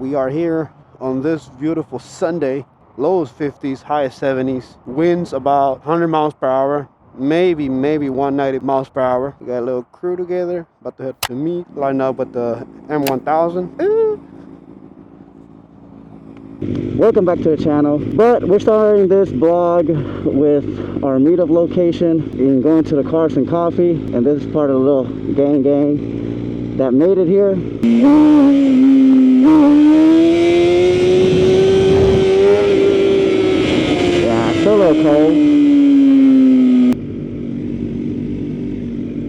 We are here on this beautiful Sunday. Lows 50s, high 70s. Winds about 100 miles per hour. Maybe 190 miles per hour. We got a little crew together. About to head to meet. Line up with the M1000. Welcome back to the channel, but we're starting this vlog with our meetup location and going to the Cars and Coffee, and this is part of the little gang that made it here. Yeah, it's a little cold.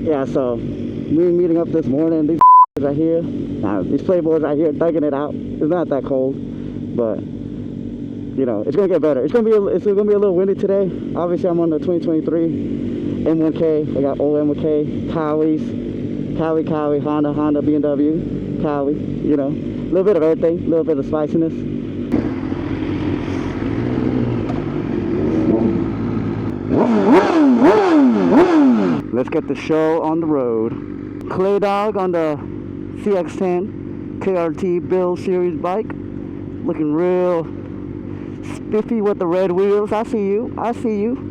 Yeah, so we're meeting up this morning. These right here, these playboys right here thugging it out. It's not that cold, but you know, it's gonna get better. It's gonna be a little windy today. Obviously, I'm on the 2023 M1K. I got old M1K, Cowie, Honda, BMW, Cowie. You know, a little bit of everything, a little bit of spiciness. Let's get the show on the road. Clay Dog on the CX-10 KRT Build Series bike, looking real spiffy with the red wheels. I see you. I see you.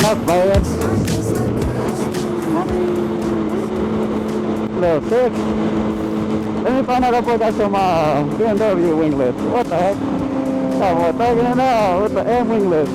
Not bad. Little six. Let me find out if I got some BMW wing lift. What the heck? Oh, we're taking it out with the M wing lift.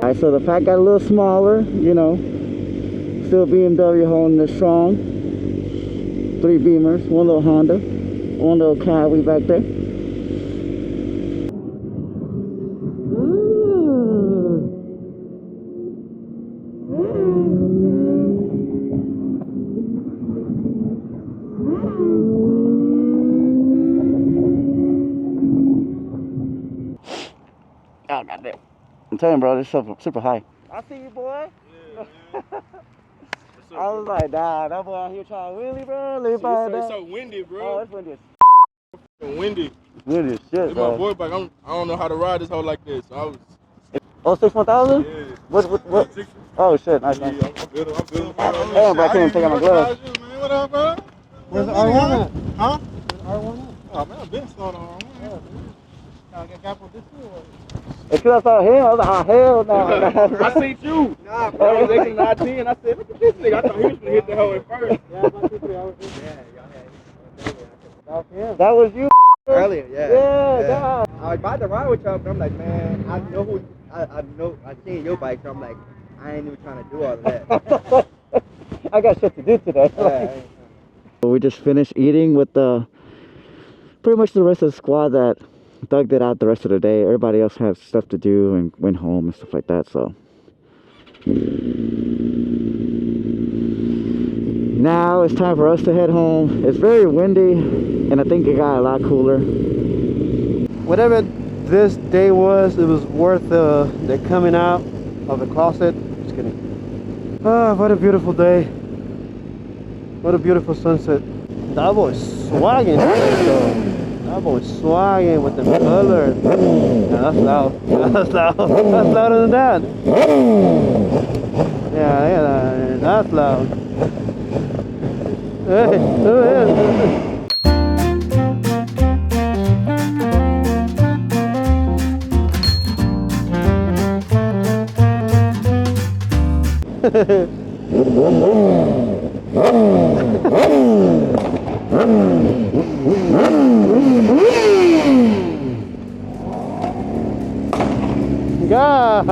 Alright, so the pack got a little smaller, you know. Still BMW holding it strong. 3 Beamers, 1 little Honda, 1 little Caddy back there. Oh, goddamn. I'm telling you, bro, this stuff is super high. I see you, boy. Yeah. I was like, nah, that boy out here trying to wheelie, bro. It's so windy, bro. Oh, it's windy. Windy. Windy as shit, bro. bro. My boy back, I don't know how to ride this hoe like this. So I was. Oh, 61000? Yeah. What? Oh, shit, nice, nice. Yeah, I'm good. Damn, bro, I can't even take out my gloves. Man, what up, bro? Where's the R1 at? Huh? R1 at? Oh, man, I've been started on. I get got with this too. It's because I saw him. I was like, oh, hell no. I seen you. Nah, bro. I was actually not 10. I said, look at this nigga. I thought he was gonna hit the hoe at first. Yeah, about 2-3 hours. Yeah, y'all had. That was you. Earlier, yeah. Yeah. I was about to ride with y'all, but I'm like, man, I know I seen your bike, so I'm like, I ain't even trying to do all of that. I got shit to do today. Yeah, We just finished eating with pretty much the rest of the squad that thugged it out the rest of the day. Everybody else had stuff to do and went home and stuff like that, so. Now it's time for us to head home. It's very windy, and I think it got a lot cooler. Whatever this day was, it was worth the coming out of the closet. Just kidding. Ah, what a beautiful day. What a beautiful sunset. That boy's swagging. That boy's swagging with the color. Yeah, that's loud. That's loud. That's louder than that. Yeah, that's loud. Hey. God.